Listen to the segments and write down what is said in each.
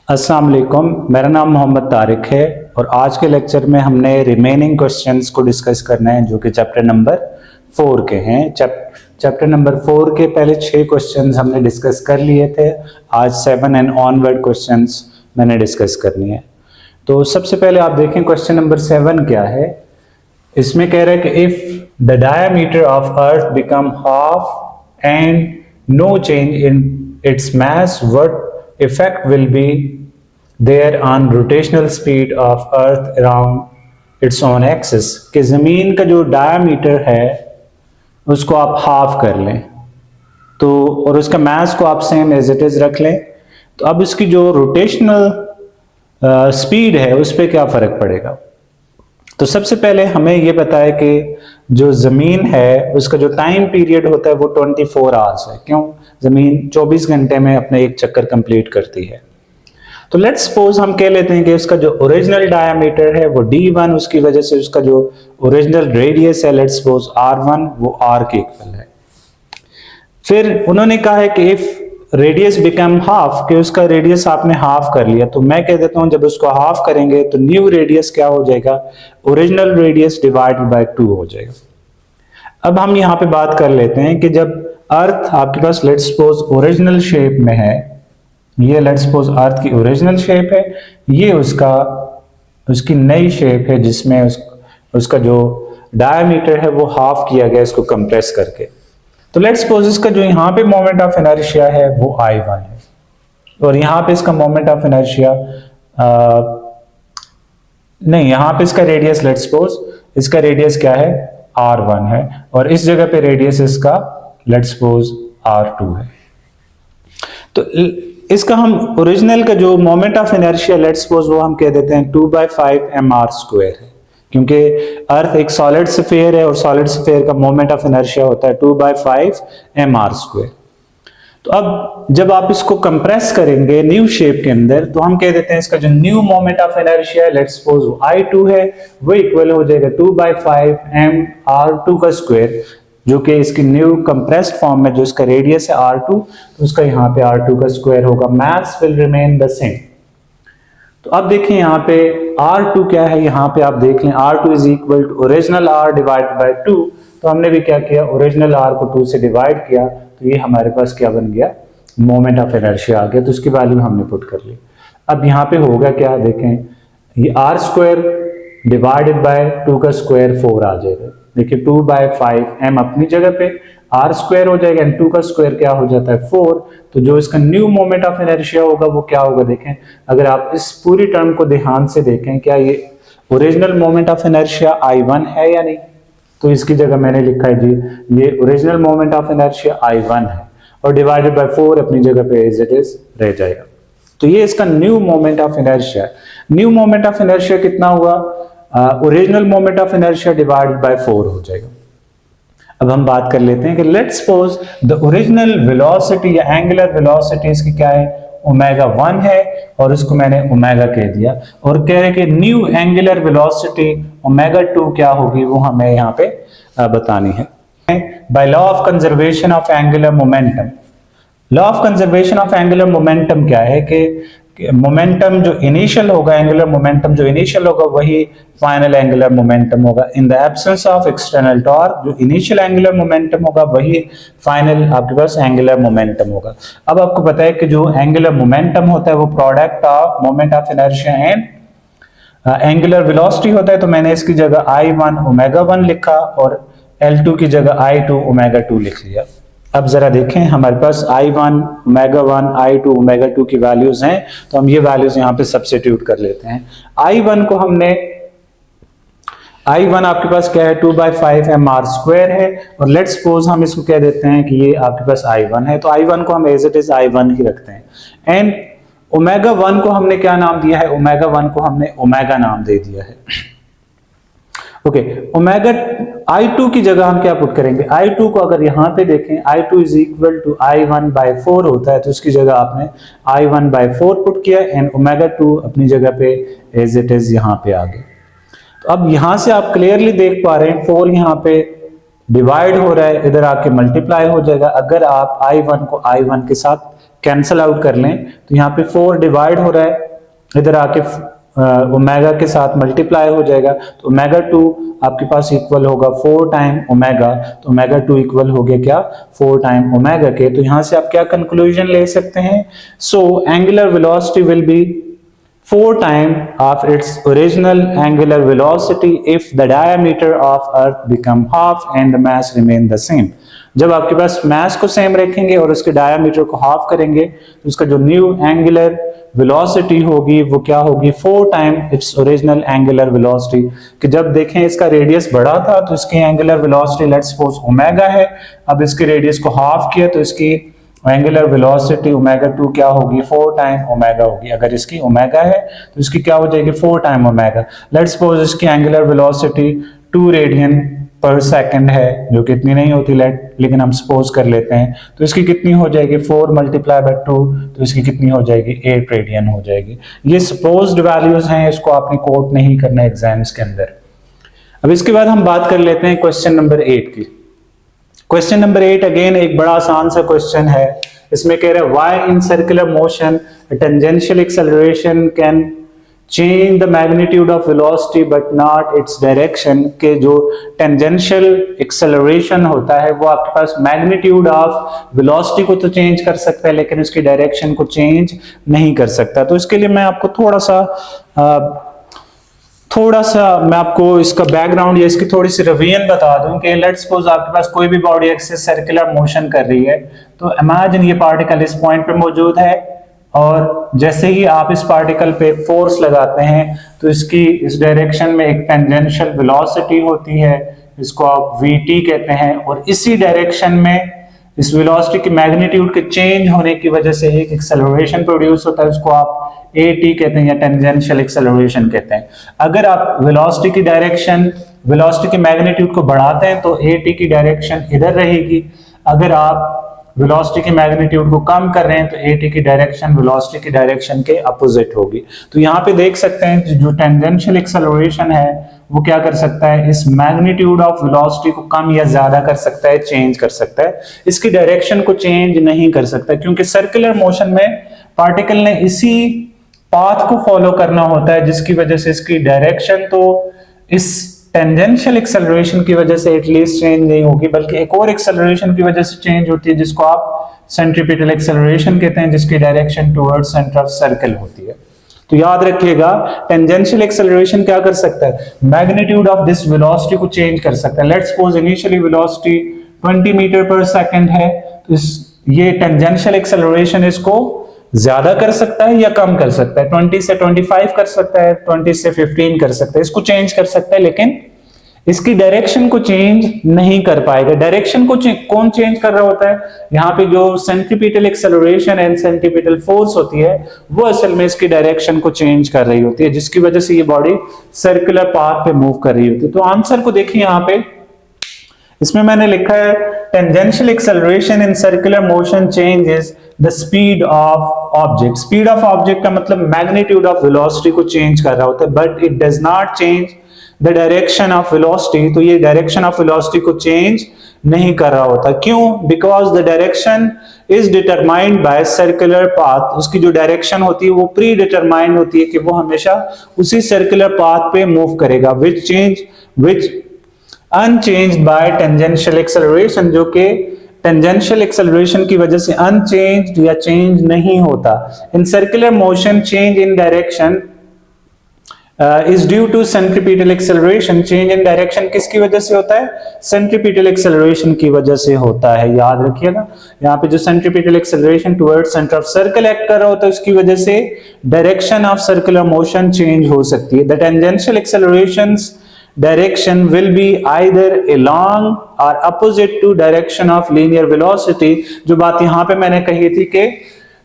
अस्सलाम वालेकुम, मेरा नाम मोहम्मद तारिक है और आज के लेक्चर में हमने रिमेनिंग क्वेश्चंस को डिस्कस करना है जो कि चैप्टर नंबर 4 के हैं। चैप्टर नंबर 4 के पहले 6 क्वेश्चंस हमने डिस्कस कर लिए थे। आज 7 एंड ऑनवर्ड क्वेश्चंस मैंने डिस्कस करनी है। तो सबसे पहले आप देखें क्वेश्चन नंबर 7 क्या है। इसमें कह रहा है कि if the diameter of earth become half and no change in its mass, what effect will be there on rotational speed of earth around its own axis। कि जमीन का जो डायमीटर है उसको आप हाफ कर लें तो और उसका मास को आप सेम एज इट इज रख लें, तो अब इसकी जो रोटेशनल स्पीड है उस पर क्या फर्क पड़ेगा। तो सबसे पहले हमें ये पता है कि जो ज़मीन है उसका जो टाइम पीरियड होता है वो 24 आवर्स है। क्यों? ज़मीन 24 घंटे में अपने एक चक्कर कंप्लीट करती है। तो लेट्स सपोज हम कह लेते हैं कि उसका जो ओरिजिनल डायमीटर है वो d1, उसकी वजह से उसका जो ओरिजिनल रेडियस है लेट्स सपोज r1 वो r के इक्वल है। फिर उन्होंने कहा है कि इफ रेडियस बिकम हाफ, कि उसका रेडियस आपने हाफ कर लिया, तो मैं कह देता हूं जब उसको हाफ करेंगे तो न्यू रेडियस क्या हो जाएगा, ओरिजिनल रेडियस डिवाइडेड बाय 2 हो जाएगा। अब हम यहां पे बात कर लेते हैं कि जब अर्थ आपके पास लेट्स सपोज ओरिजिनल शेप में है, ये लेट्स सपोज अर्थ की ओरिजिनल शेप है, ये उसकी नई शेप है जिसमें उसका जो डायमीटर है वो हाफ किया गया इसको कंप्रेस करके। तो लेट्स सपोज इसका जो यहाँ पे मोमेंट ऑफ इनर्शिया है वो I1 है और यहाँ पे इसका मोमेंट ऑफ इनर्शिया नहीं, यहाँ पे इसका रेडियस लेट्स सपोज इसका रेडियस क्या है R1 है और इस जगह पे रेडियस इसका लेट्स सपोज R2 है। तो इसका हम ओरिजिनल का जो moment of inertia let's suppose वो हम कह देते हैं 2/5 mr² है, क्योंकि अर्थ एक सॉलिड स्फीयर है और सॉलिड स्फीयर का मोमेंट ऑफ इनर्शिया होता है 2/5 mr²। तो अब जब आप इसको कंप्रेस करेंगे न्यू शेप के अंदर तो हम कह देते हैं इसका जो new moment of inertia let's suppose I2 है वो इक्वल हो जाएगा 2/5 mr² का स्क्वायर, जो कि इसकी न्यू कंप्रेस्ड फॉर्म में जो इसका रेडियस है R2 तो उसका यहाँ पे R2 का स्क्वायर होगा। Mass will remain the same. तो अब देखें यहाँ पे R2 क्या है, यहाँ पे आप देख लें R2 is equal to original R divided by 2। तो हमने भी क्या किया, ओरिजिनल R को 2 से डिवाइड किया तो ये हमारे पास क्या बन गया, मोमेंट ऑफ इनर्शिया आ गया। तो उसकी वैल्यू हमने पुट कर ली। अब यहाँ पे होगा क्या, देखें ये R² डिवाइडेड बाय 2 का स्क्वायर 4 आ जाएगा। देखिए 2/5 m अपनी जगह पे, R² हो जाएगा एंड 2 का स्क्वायर क्या हो जाता है 4। तो जो इसका न्यू मोमेंट ऑफ इनर्शिया होगा वो क्या होगा, देखें अगर आप इस पूरी टर्म को ध्यान से देखें, क्या ये original moment of inertia I1 है या नहीं। तो इसकी जगह मैंने लिखा है जी ये original moment of inertia I1 है और डिवाइडेड बाय 4 अपनी जगह पे एज इट इज रह जाएगा। तो ये इसका new moment of inertia. New moment of inertia कितना हुआ, original moment of inertia divided by 4 हो जाएगा। अब हम बात कर लेते हैं कि let's suppose the original velocity या एंगुलर वेलोसिटी इसकी क्या है, ω1 है और इसको मैंने ओमेगा कह दिया और कह रहे कि न्यू एंगुलर वेलोसिटी ω2 क्या होगी वो हमें यहाँ पे बतानी है। By law of conservation of angular momentum. Law of conservation of angular momentum क्या है कि मोमेंटम जो इनिशियल होगा, एंगुलर मोमेंटम जो इनिशियल होगा वही फाइनल एंगुलर मोमेंटम होगा। In the absence of external torque जो इनिशियल एंगुलर मोमेंटम होगा वही फाइनल आपके पास एंगुलर मोमेंटम होगा। अब आपको पता है कि जो एंगुलर मोमेंटम होता है वो product of moment of inertia and angular velocity होता है। तो मैंने इसकी जगह I1 ω1 लिखा और L2 की जगह I2 ω2 लिख लिया। अब जरा देखें हमारे पास I1 ω1 I2 ω2 की वैल्यूज हैं, तो हम ये वैल्यूज यहाँ पे सब्स्टिट्यूट कर लेते हैं। I1 को हमने, I1 आपके पास क्या है 2/5 mr² है और लेट्स सपोज हम इसको कह देते हैं कि ये आपके पास I1 है, तो I1 को हम एज इट इज I1 ही रखते हैं। एंड ω1 को हमने क्या नाम दिया है, ω1 को हमने ओमेगा नाम दे दिया है। ओके, ओमेगा I2 की जगह हम क्या पुट करेंगे, I2 को अगर यहाँ पे देखें I2 is equal to I1/4 होता है, तो उसकी जगह आपने I1/4 पुट किया एंड ω2 अपनी जगह पे एज इट इज यहाँ पे आ गए। तो अब यहाँ से आप क्लियरली देख पा रहे हैं 4 यहाँ पे डिवाइड हो रहा है, इधर आके मल्टीप्लाई हो जाएगा। अगर आप I1 को I1 के साथ कैंसल आउट कर लें तो यहाँ पे 4 डिवाइड हो रहा है, इधर आके ओमेगा के साथ मल्टीप्लाई हो जाएगा, तो ओमेगा 2 आपके पास इक्वल होगा 4 टाइम ओमेगा, तो ओमेगा 2 इक्वल हो गया क्या 4 टाइम ओमेगा के। तो यहां से आप क्या कंक्लूजन ले सकते हैं, so angular velocity will be 4 time of its original angular velocity if the diameter of earth become half and the mass remain the same. जब आपके पास मास को सेम रखेंगे और उसके डायमीटर को हाफ करेंगे तो उसका जो न्यू एंगुलर वेलोसिटी होगी वो क्या होगी 4 time it's original angular velocity. कि जब देखें इसका रेडियस बड़ा था तो इसकी angular velocity let's suppose omega है, अब इसके रेडियस को हाफ किया तो इसकी एंगुलर वेलोसिटी ओमेगा 2 क्या होगी 4 टाइम ओमेगा होगी। अगर इसकी ओमेगा है तो इसकी क्या हो जाएगी 4 टाइम ओमेगा। लेट्स सपोज इसकी एंगुलर वेलोसिटी 2 रेडियन पर सेकंड है, जो कि इतनी नहीं होती लेकिन हम सपोज कर लेते हैं, तो इसकी कितनी हो जाएगी 4 मल्टीप्लाई बाय 2, तो इसकी कितनी हो जाएगी 8 रेडियन हो जाएगी। ये सपोज्ड वैल्यूज हैं, इसको आपने कोट नहीं करना एग्जाम्स के अंदर। अब इसके बाद हम बात कर लेते हैं क्वेश्चन नंबर 8 की। क्वेश्चन नंबर 8 अगेन एक बड़ा आसान सा क्वेश्चन है। इसमें कह रहा है why in circular motion tangential acceleration can change the magnitude of velocity but not its direction. के जो टेंजेंशियल एक्सेलरेशन होता है वो आपके पास मैग्नीट्यूड ऑफ वेलोसिटी को तो चेंज कर सकता है लेकिन उसकी डायरेक्शन को चेंज नहीं कर सकता। तो इसके लिए मैं आपको थोड़ा सा मैं आपको इसका बैकग्राउंड या इसकी थोड़ी सी रिवीजन बता दूं कि लेट्स सपोज आपके पास कोई भी बॉडी एक्सिस सर्कुलर मोशन कर रही है, तो इमेजिन ये पार्टिकल इस पॉइंट पे मौजूद है और जैसे ही आप इस पार्टिकल पे फोर्स लगाते हैं तो इसकी इस डायरेक्शन में एक टेंजेंशियल वेलोसिटी होती है, इसको आप vt कहते हैं, और इसी डायरेक्शन में इस वेलोसिटी की मैग्नीट्यूड के चेंज होने की वजह से एक एक्सेलरेशन प्रोड्यूस होता है, उसको आप at कहते हैं या टेंजेंशियल एक्सेलरेशन कहते हैं। अगर आप वेलोसिटी की डायरेक्शन वेलोसिटी की मैग्नीट्यूड को बढ़ाते हैं तो at की डायरेक्शन इधर रहेगी, अगर आप वेलोसिटी की मैग्नीट्यूड को कम कर रहे हैं तो at की डायरेक्शन वेलोसिटी की डायरेक्शन के अपोजिट होगी। तो यहाँ पे देख सकते हैं जो टेंजेंशियल एक्सेलरेशन है वो क्या कर सकता है, इस मैग्नीट्यूड ऑफ वेलोसिटी को कम या ज्यादा कर सकता है, चेंज कर सकता है, इसकी डायरेक्शन को चेंज नहीं कर सकता, क्योंकि सर्कुलर मोशन में पार्टिकल ने इसी पाथ को फॉलो करना होता है जिसकी वजह से इसकी डायरेक्शन तो इस टेंजेंशियल एक्सेलरेशन की वजह से एटलीस्ट चेंज नहीं होगी, बल्कि एक और एक्सेलरेशन की वजह से चेंज होती है जिसको आप सेंट्रीपिटल एक्सेलरेशन कहते हैं, जिसकी direction towards centre of circle होती है। तो याद रखिएगा टेंजेंशियल एक्सेलरेशन क्या कर सकता है, मैग्नीट्यूड ऑफ दिस वेलोसिटी को चेंज कर सकता है। Let's suppose initially velocity 20 metre per second है, तो ये टेंजेंशियल एक्सेलरेशन इसको ज्यादा कर सकता है या कम कर सकता है, 20 से 25 कर सकता है, 20 से 15 कर सकता है, इसको चेंज कर सकता है लेकिन इसकी डायरेक्शन को चेंज नहीं कर पाएगा। डायरेक्शन को कौन चेंज कर रहा होता है, यहाँ पे जो centripetal acceleration and centripetal force होती है वो असल में इसकी डायरेक्शन को चेंज कर रही होती है, जिसकी वजह से ये बॉडी सर्कुलर पाथ पे मूव कर रही होती है। तो आंसर को देखिए यहाँ पे, इसमें मैंने लिखा है tangential acceleration in circular motion changes the speed of object. Speed of object का मतलब मैग्नीट्यूड ऑफ वेलोसिटी को चेंज कर रहा होता है, but it does not change the direction of velocity. तो ये डायरेक्शन ऑफ वेलोसिटी को चेंज नहीं कर रहा होता, क्यों, because the direction is determined by circular path. उसकी जो डायरेक्शन होती है वो प्री डिटरमाइंड होती है कि वो हमेशा उसी सर्कुलर पाथ पे मूव करेगा, विच अनचेंज्ड बाय टेंजेंशियल एक्सेलरेशन, जो कि टेंजेंशियल एक्सेलरेशन की वजह से अनचेंज्ड या चेंज नहीं होता। In circular motion change in direction is due to centripetal acceleration. Change in direction किसकी वजह से होता है, सेंट्रीपिटल एक्सेलरेशन की वजह से होता है। याद रखिएगा यहाँ पे जो centripetal acceleration towards centre of circle act कर रहा होता है उसकी वजह से direction of circular motion change हो सकती है। The tangential accelerations direction will be either along or opposite to direction of linear velocity। जो बात यहाँ पे मैंने कही थी कि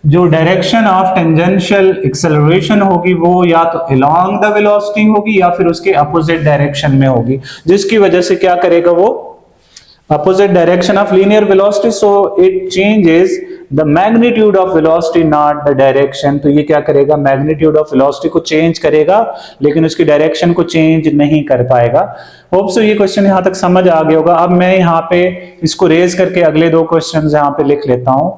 जो डायरेक्शन ऑफ टेंजेंशियल एक्सेलरेशन होगी वो या तो along the velocity होगी या फिर उसके अपोजिट डायरेक्शन में होगी, जिसकी वजह से क्या करेगा वो opposite direction of linear velocity, so it changes the magnitude of velocity not the direction। तो ये क्या करेगा, magnitude of velocity को चेंज करेगा लेकिन उसकी डायरेक्शन को चेंज नहीं कर पाएगा। होप सो ये क्वेश्चन यहाँ तक समझ आ गया होगा। अब मैं यहाँ पे इसको रेज करके अगले 2 क्वेश्चन यहाँ पे लिख लेता हूँ।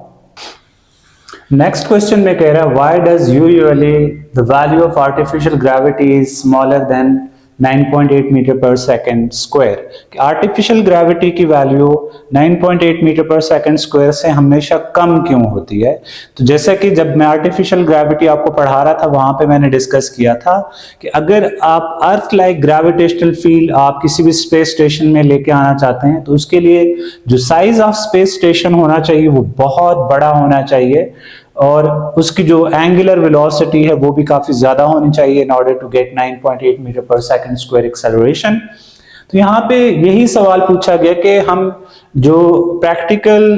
नेक्स्ट क्वेश्चन में कह रहा है why does usually the value of artificial gravity is smaller than 9.8 metre per second square. Artificial gravity की value 9.8 metre per second square से हमेशा कम क्यों होती है? तो जैसा कि जब मैं आर्टिफिशियल ग्रेविटी आपको पढ़ा रहा था वहां पे मैंने डिस्कस किया था कि अगर आप अर्थ लाइक ग्रेविटेशनल फील्ड आप किसी भी स्पेस स्टेशन में लेके आना चाहते हैं तो उसके लिए जो साइज ऑफ स्पेस स्टेशन होना चाहिए वो बहुत बड़ा होना चाहिए और उसकी जो एंगुलर वेलोसिटी है वो भी काफी ज्यादा होनी चाहिए in order to get 9.8 metre per second square acceleration. तो यहाँ पे यही सवाल पूछा गया कि हम जो प्रैक्टिकल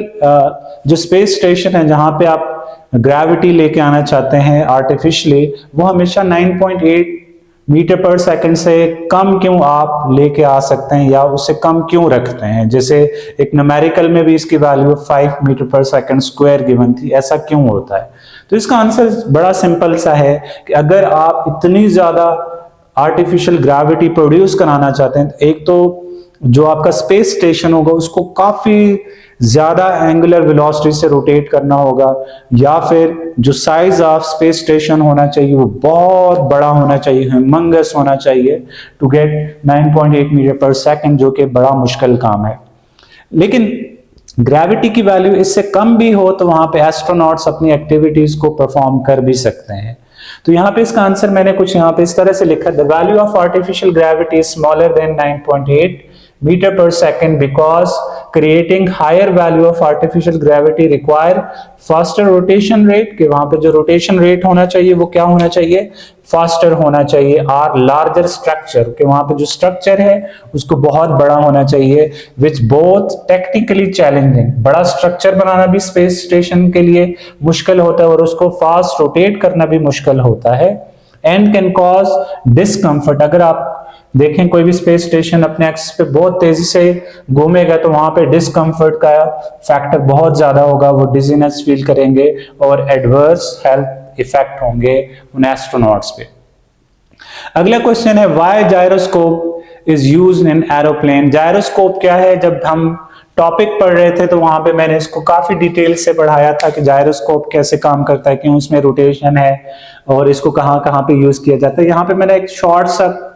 जो स्पेस स्टेशन है जहां पे आप ग्रेविटी लेके आना चाहते हैं आर्टिफिशियली वो हमेशा 9.8 मीटर पर सेकंड से कम क्यों आप लेके आ सकते हैं या उससे कम क्यों रखते हैं? जैसे एक न्यूमेरिकल में भी इसकी value 5 metre per second square given थी, ऐसा क्यों होता है? तो इसका आंसर बड़ा सिंपल सा है कि अगर आप इतनी ज्यादा आर्टिफिशियल ग्रेविटी प्रोड्यूस कराना चाहते हैं तो एक तो जो आपका स्पेस स्टेशन होगा उसको काफी ज्यादा एंगुलर वेलोसिटी से रोटेट करना होगा या फिर जो साइज ऑफ स्पेस स्टेशन होना चाहिए वो बहुत बड़ा होना चाहिए, ह्यूमंगस होना चाहिए to get 9.8 metre per second, जो कि बड़ा मुश्किल काम है। लेकिन ग्रेविटी की वैल्यू इससे कम भी हो तो वहां पे एस्ट्रोनॉट्स अपनी एक्टिविटीज को परफॉर्म कर भी सकते हैं। तो यहाँ पे इसका आंसर मैंने कुछ यहाँ पे इस तरह से लिखा, the value of artificial gravity is smaller than 9.8 meter per second because creating higher value of artificial gravity require faster rotation rate, कि वहां पे जो rotation rate होना चाहिए वो क्या होना चाहिए? फास्टर होना चाहिए। और लार्जर स्ट्रक्चर, कि वहां पे जो स्ट्रक्चर है उसको बहुत बड़ा होना चाहिए, विच बोथ टेक्निकली चैलेंजिंग, बड़ा स्ट्रक्चर बनाना भी स्पेस स्टेशन के लिए मुश्किल होता है और उसको फास्ट रोटेट करना भी मुश्किल होता है, एंड कैन कॉज डिस्कम्फर्ट। अगर आप देखें कोई भी स्पेस स्टेशन अपने एक्सिस पे बहुत तेजी से घूमेगा तो वहां पे डिस्कम्फर्ट का फैक्टर बहुत ज्यादा होगा, वो डिजीनेस फील करेंगे और एडवर्स हेल्थ इफेक्ट होंगे उन एस्ट्रोनॉट्स पे। अगला क्वेश्चन है why gyroscope is used in aeroplane. Gyroscope क्या है? जब हम टॉपिक पढ़ रहे थे तो वहां पे मैंने इसको काफी डिटेल से पढ़ाया था कि जायरोस्कोप कैसे काम करता है, क्यों उसमें रोटेशन है और इसको कहाँ कहाँ पे यूज किया जाता है। यहाँ पे मैंने एक शॉर्ट सा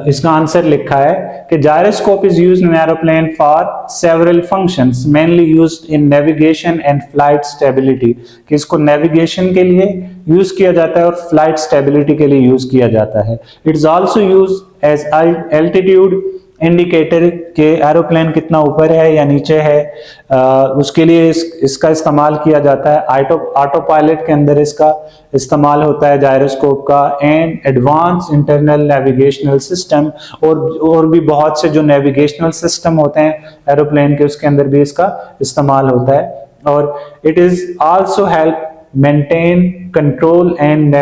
इसका आंसर लिखा है कि gyroscope is used in aeroplane for several functions mainly used in navigation and flight stability, कि इसको नेविगेशन के लिए यूज किया जाता है और फ्लाइट स्टेबिलिटी के लिए यूज किया जाता है। It is also used as altitude indicator के एरोप्लेन कितना ऊपर है या नीचे है, उसके लिए इसका इस्तेमाल किया जाता है। ऑटो पायलट के अंदर इसका इस्तेमाल होता है जायरोस्कोप का, and advance internal navigational system और भी बहुत से जो नेविगेशनल सिस्टम होते हैं एरोप्लेन के उसके अंदर भी इसका इस्तेमाल होता है। और it is also help maintain control and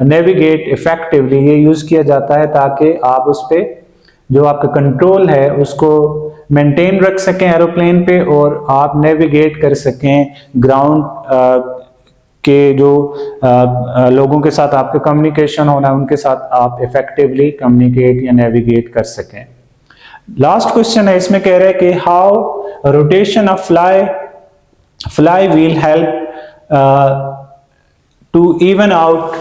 navigate effectively. ये यूज किया जाता है ताकि आप उस पे जो आपका कंट्रोल है उसको मेंटेन रख सकें एरोप्लेन पे और आप नेविगेट कर सकें ग्राउंड के जो लोगों के साथ आपका कम्युनिकेशन होना है उनके साथ आप इफेक्टिवली कम्युनिकेट या नेविगेट कर सकें। लास्ट क्वेश्चन है, इसमें कह रहे हैं कि how rotation of fly wheel help to even out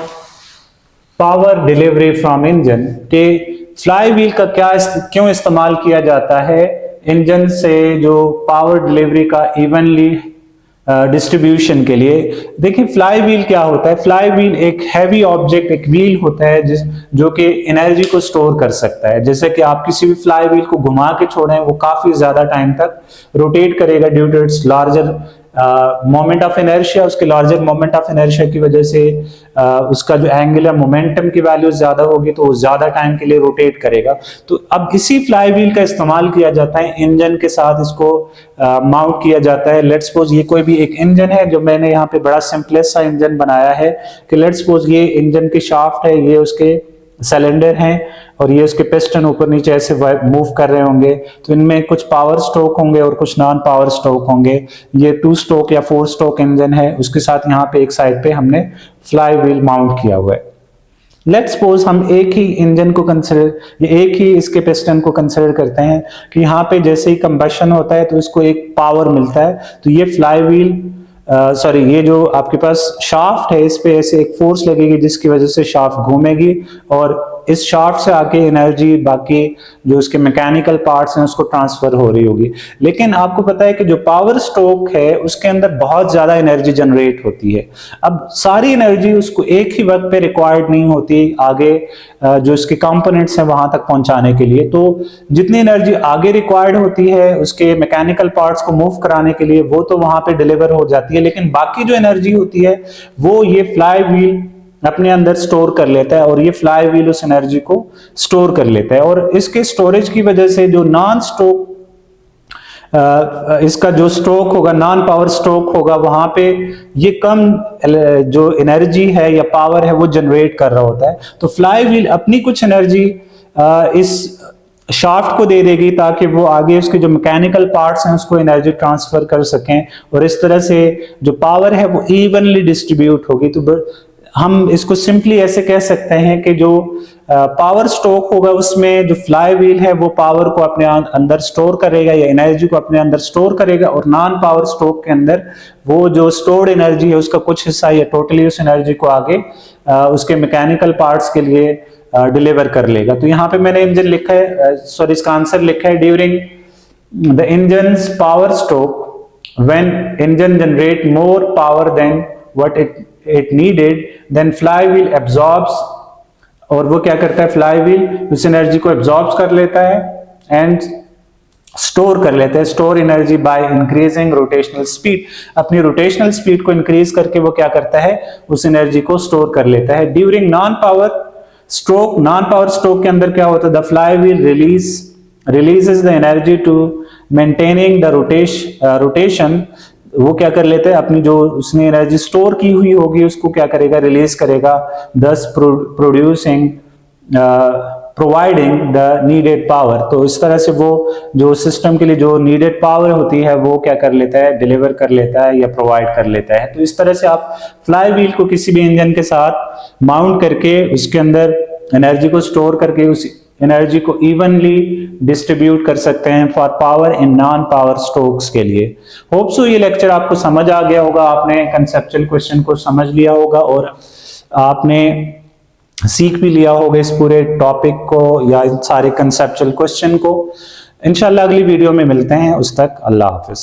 power delivery from engine, के फ्लाई व्हील का क्यों इस्तेमाल किया जाता है इंजन से जो पावर डिलीवरी का इवनली डिस्ट्रीब्यूशन के लिए। देखिए फ्लाई व्हील क्या होता है? फ्लाई व्हील एक हैवी ऑब्जेक्ट, एक व्हील होता है जो कि एनर्जी को स्टोर कर सकता है। जैसे कि आप किसी भी फ्लाई व्हील को घुमा के छोड़ें वो काफी ज्यादा टाइम तक रोटेट करेगा due to its larger moment of inertia. उसके लार्जर मोमेंट ऑफ इनर्शिया की वजह से उसका जो एंगुलर मोमेंटम की वैल्यू ज्यादा होगी तो वो ज्यादा टाइम के लिए रोटेट करेगा। तो अब इसी फ्लाई व्हील का इस्तेमाल किया जाता है इंजन के साथ, इसको माउंट किया जाता है। लेट्स सपोज ये कोई भी एक इंजन है, जो मैंने यहाँ पे बड़ा सिंपलेस्ट सा इंजन बनाया है कि लेट्स सपोज ये इंजन की शाफ्ट है, ये उसके सिलेंडर हैं और ये उसके पिस्टन ऊपर नीचे ऐसे मूव कर रहे होंगे। तो इनमें कुछ पावर स्ट्रोक होंगे और कुछ नॉन पावर स्ट्रोक होंगे। ये 2 स्ट्रोक या 4 स्ट्रोक इंजन है, उसके साथ यहाँ पे एक साइड पे हमने फ्लाई व्हील माउंट किया हुआ है। लेट्स सपोज हम एक ही इंजन को कंसिडर, एक ही इसके पिस्टन को कंसिडर करते हैं कि यहाँ पे जैसे ही कंबशन होता है तो इसको एक पावर मिलता है। तो ये फ्लाई व्हील सॉरी, ये जो आपके पास शाफ्ट है इस पे ऐसे एक फोर्स लगेगी जिसकी वजह से शाफ्ट घूमेगी और इस शाफ्ट से आके एनर्जी बाकी जो उसके मैकेनिकल पार्ट्स हैं उसको ट्रांसफर हो रही होगी। लेकिन आपको पता है कि जो पावर स्ट्रोक है उसके अंदर बहुत ज्यादा एनर्जी जनरेट होती है। अब सारी एनर्जी उसको एक ही वक्त पे रिक्वायर्ड नहीं होती आगे जो इसके कंपोनेंट्स हैं वहां तक पहुंचाने के लिए। तो जितनी एनर्जी आगे रिक्वायर्ड होती है उसके मैकेनिकल पार्ट्स को मूव कराने के लिए वो तो वहां पे डिलीवर हो जाती है, लेकिन बाकी जो एनर्जी होती है वो ये फ्लाई व्हील अपने अंदर स्टोर कर लेता है और ये फ्लाई व्हील उस एनर्जी को स्टोर कर लेता है। और इसके स्टोरेज की वजह से जो नॉन स्ट्रोक इसका जो स्ट्रोक होगा, नॉन पावर स्ट्रोक होगा, वहां पे ये कम जो एनर्जी है या पावर है वो जनरेट कर रहा होता है। तो फ्लाई व्हील अपनी कुछ एनर्जी इस शाफ्ट को दे देगी ताकि वो आगे उसके जो मैकेनिकल पार्ट्स हैं उसको एनर्जी ट्रांसफर कर सकें और इस तरह से जो पावर है वो इवनली डिस्ट्रीब्यूट होगी। तो हम इसको सिंपली ऐसे कह सकते हैं कि जो पावर स्ट्रोक होगा उसमें जो फ्लाई व्हील है वो पावर को अपने अंदर स्टोर करेगा या एनर्जी को अपने अंदर स्टोर करेगा, और नॉन पावर स्ट्रोक के अंदर वो जो स्टोर्ड एनर्जी है उसका कुछ हिस्सा या टोटली उस एनर्जी को आगे उसके मैकेनिकल पार्ट्स के लिए डिलीवर कर लेगा। तो यहाँ पे मैंने इंजन लिखा है, सॉरी इसका आंसर लिखा है, during the engines power stroke when engine generate more power than what it needed then fly wheel absorbs, और वो क्या करता है, फ्लाई व्हील उस एनर्जी को एब्जॉर्ब कर लेता है एंड स्टोर कर लेते हैं, store energy by increasing rotational speed. अपनी रोटेशनल स्पीड को इंक्रीज करके वो क्या करता है, उस एनर्जी को स्टोर कर लेता है। During non power stroke, non power stroke के अंदर क्या होता है, the fly wheel releases the energy to maintaining the rotation. वो क्या कर लेते हैं, अपनी जो उसने एनर्जी स्टोर की हुई होगी उसको क्या करेगा, रिलीज करेगा, दस प्रोवाइडिंग द नीडेड पावर। तो इस तरह से वो जो सिस्टम के लिए जो नीडेड पावर होती है वो क्या कर लेता है, डिलीवर कर लेता है या प्रोवाइड कर लेता है। तो इस तरह से आप फ्लाई व्हील को किसी भी इंजन के साथ माउंट करके उसके अंदर एनर्जी को स्टोर करके उस एनर्जी को इवनली डिस्ट्रीब्यूट कर सकते हैं for power in non power strokes के लिए। होप सो ये लेक्चर आपको समझ आ गया होगा, आपने कंसेप्चुअल क्वेश्चन को समझ लिया होगा और आपने सीख भी लिया होगा इस पूरे टॉपिक को या इन सारे कंसेप्चुअल क्वेश्चन को। इंशाल्लाह अगली वीडियो में मिलते हैं, उस तक अल्लाह हाफिज।